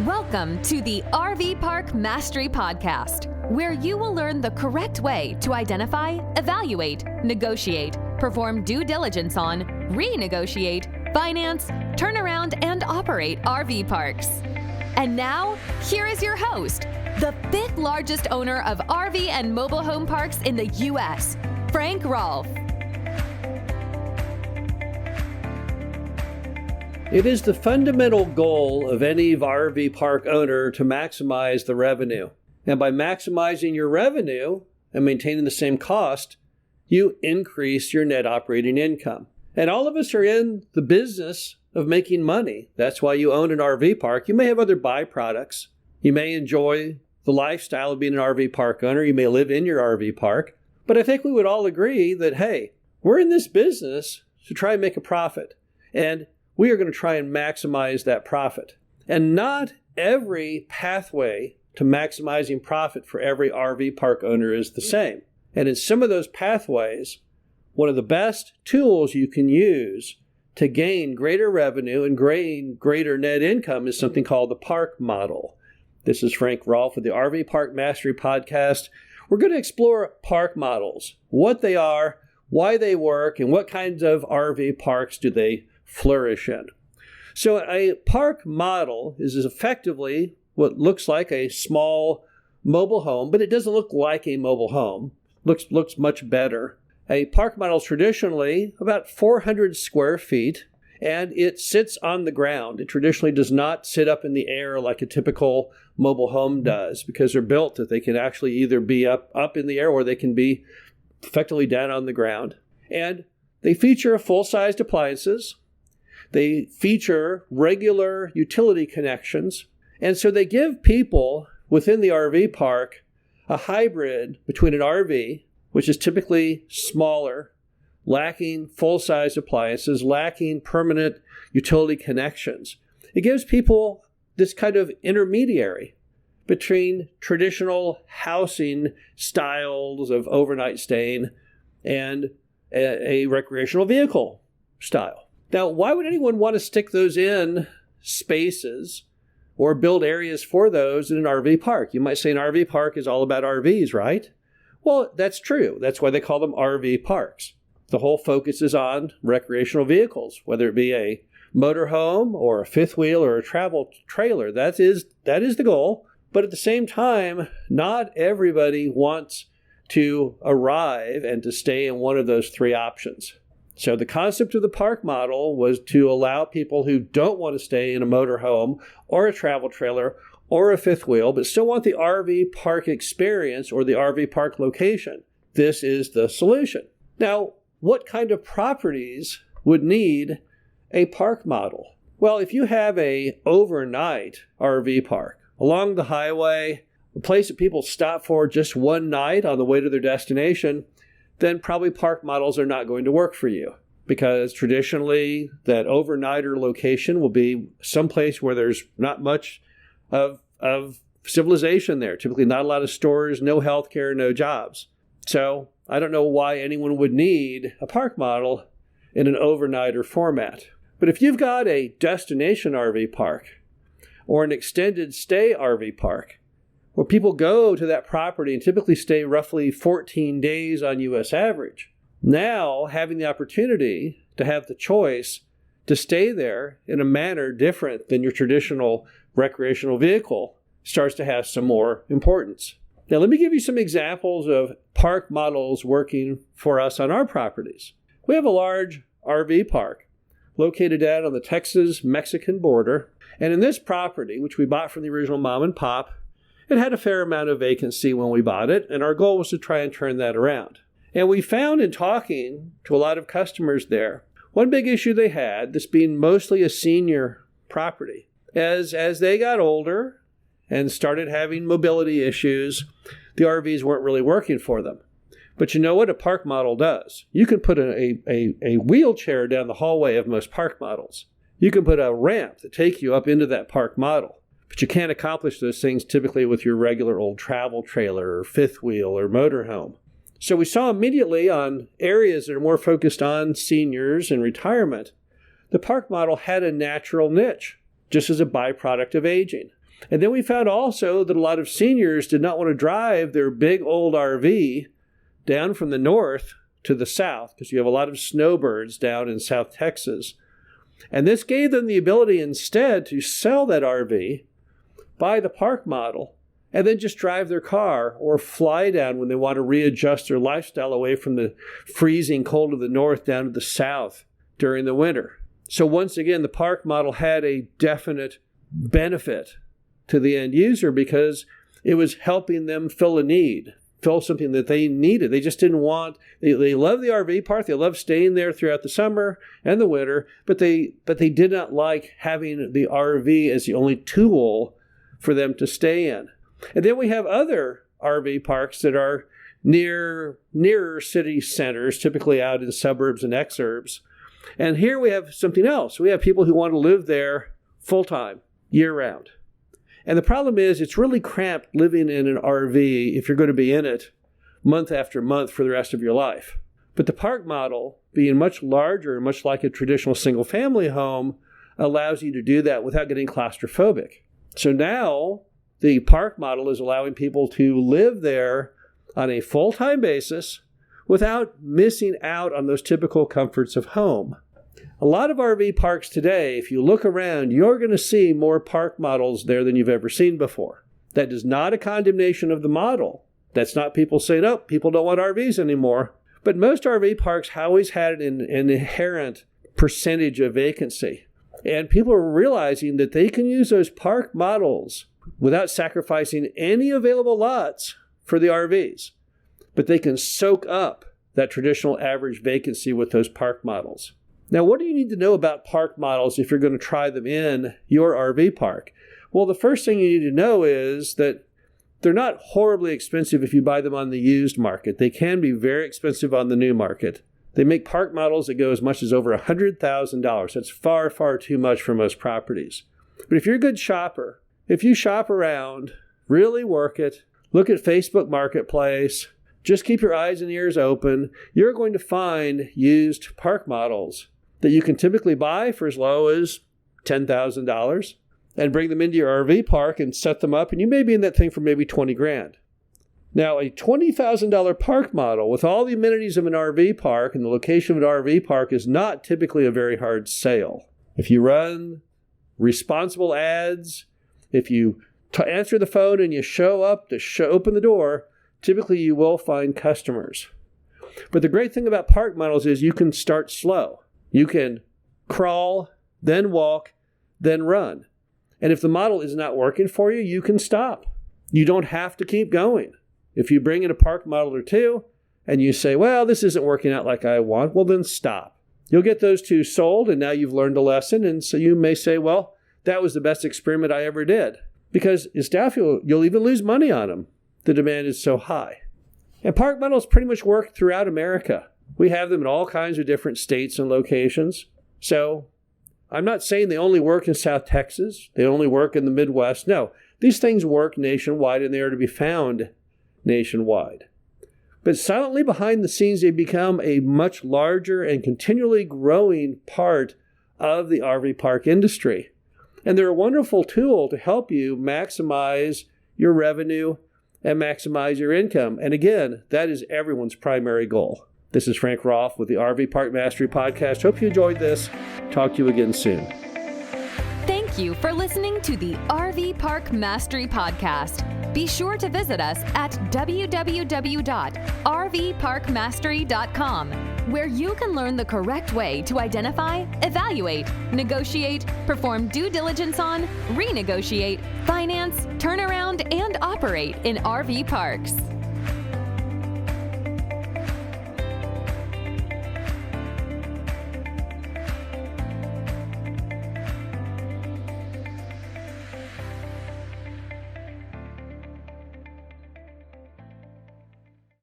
Welcome to the RV Park Mastery Podcast, where you will learn the correct way to identify, evaluate, negotiate, perform due diligence on, renegotiate, finance, turn around, and operate RV parks. And now, here is your host, the fifth largest owner of RV and mobile home parks in the U.S., Frank Rolfe. It is the fundamental goal of any RV park owner to maximize the revenue. And by maximizing your revenue and maintaining the same cost, you increase your net operating income. And all of us are in the business of making money. That's why you own an RV park. You may have other byproducts. You may enjoy the lifestyle of being an RV park owner. You may live in your RV park. But I think we would all agree that, hey, we're in this business to try and make a profit. And we are going to try and maximize that profit. And not every pathway to maximizing profit for every RV park owner is the same. And in some of those pathways, one of the best tools you can use to gain greater revenue and gain greater net income is something called the park model. This is Frank Rolfe with the RV Park Mastery Podcast. We're going to explore park models, what they are, why they work, and what kinds of RV parks do they flourish in. So a park model is effectively what looks like a small mobile home, but it doesn't look like a mobile home. Looks much better. A park model is traditionally about 400 square feet, and it sits on the ground. It traditionally does not sit up in the air like a typical mobile home does, because they're built that they can actually either be up in the air or they can be effectively down on the ground. And they feature full-sized appliances. They feature regular utility connections. And so they give people within the RV park a hybrid between an RV, which is typically smaller, lacking full-size appliances, lacking permanent utility connections. It gives people this kind of intermediary between traditional housing styles of overnight staying and a recreational vehicle style. Now, why would anyone want to stick those in spaces or build areas for those in an RV park? You might say an RV park is all about RVs, right? Well, that's true. That's why they call them RV parks. The whole focus is on recreational vehicles, whether it be a motorhome or a fifth wheel or a travel trailer. That is the goal. But at the same time, not everybody wants to arrive and to stay in one of those three options. So the concept of the park model was to allow people who don't want to stay in a motorhome or a travel trailer or a fifth wheel, but still want the RV park experience or the RV park location. This is the solution. Now, what kind of properties would need a park model? Well, if you have an overnight RV park along the highway, a place that people stop for just one night on the way to their destination, then probably park models are not going to work for you, because traditionally that overnighter location will be someplace where there's not much of civilization there. Typically not a lot of stores, no healthcare, no jobs. So I don't know why anyone would need a park model in an overnighter format. But if you've got a destination RV park or an extended stay RV park, where people go to that property and typically stay roughly 14 days on U.S. average. Now, having the opportunity to have the choice to stay there in a manner different than your traditional recreational vehicle starts to have some more importance. Now, let me give you some examples of park models working for us on our properties. We have a large RV park located out on the Texas-Mexican border. And in this property, which we bought from the original mom and pop, it had a fair amount of vacancy when we bought it, and our goal was to try and turn that around. And we found in talking to a lot of customers there, one big issue they had, this being mostly a senior property, as they got older and started having mobility issues, the RVs weren't really working for them. But you know what a park model does? You can put a wheelchair down the hallway of most park models. You can put a ramp that takes you up into that park model. But you can't accomplish those things typically with your regular old travel trailer or fifth wheel or motorhome. So we saw immediately on areas that are more focused on seniors and retirement, the park model had a natural niche, just as a byproduct of aging. And then we found also that a lot of seniors did not want to drive their big old RV down from the north to the south, because you have a lot of snowbirds down in South Texas. And this gave them the ability instead to sell that RV, buy the park model, and then just drive their car or fly down when they want to readjust their lifestyle away from the freezing cold of the north down to the south during the winter. So once again, the park model had a definite benefit to the end user because it was helping them fill a need, fill something that they needed. They just didn't want, they love the RV park, they love staying there throughout the summer and the winter, but they did not like having the RV as the only tool for them to stay in. And then we have other RV parks that are nearer city centers, typically out in suburbs and exurbs. And here we have something else. We have people who want to live there full-time, year-round. And the problem is it's really cramped living in an RV if you're going to be in it month after month for the rest of your life. But the park model, being much larger and much like a traditional single-family home, allows you to do that without getting claustrophobic. So now the park model is allowing people to live there on a full-time basis without missing out on those typical comforts of home. A lot of RV parks today, if you look around, you're going to see more park models there than you've ever seen before. That is not a condemnation of the model. That's not people saying, oh, people don't want RVs anymore. But most RV parks always had an inherent percentage of vacancy. And people are realizing that they can use those park models without sacrificing any available lots for the RVs. But they can soak up that traditional average vacancy with those park models. Now, what do you need to know about park models if you're going to try them in your RV park? Well, the first thing you need to know is that they're not horribly expensive if you buy them on the used market. They can be very expensive on the new market. They make park models that go as much as over $100,000. That's far, far too much for most properties. But if you're a good shopper, if you shop around, really work it, look at Facebook Marketplace, just keep your eyes and ears open, you're going to find used park models that you can typically buy for as low as $10,000 and bring them into your RV park and set them up, and you may be in that thing for maybe $20,000. Now, a $20,000 park model with all the amenities of an RV park and the location of an RV park is not typically a very hard sale. If you run responsible ads, if you answer the phone and you show up to open the door, typically you will find customers. But the great thing about park models is you can start slow. You can crawl, then walk, then run. And if the model is not working for you, you can stop. You don't have to keep going. If you bring in a park model or two and you say, well, this isn't working out like I want, well, then stop. You'll get those two sold, and now you've learned a lesson. And so you may say, well, that was the best experiment I ever did. Because it's doubtful you'll even lose money on them. The demand is so high. And park models pretty much work throughout America. We have them in all kinds of different states and locations. So I'm not saying they only work in South Texas. They only work in the Midwest. No, these things work nationwide, and they are to be found nationwide. But silently behind the scenes, they become a much larger and continually growing part of the RV park industry. And they're a wonderful tool to help you maximize your revenue and maximize your income. And again, that is everyone's primary goal. This is Frank Rolfe with the RV Park Mastery Podcast. Hope you enjoyed this. Talk to you again soon. Thank you for listening to the RV Park Mastery Podcast. Be sure to visit us at www.rvparkmastery.com, where you can learn the correct way to identify, evaluate, negotiate, perform due diligence on, renegotiate, finance, turn around, and operate in RV parks.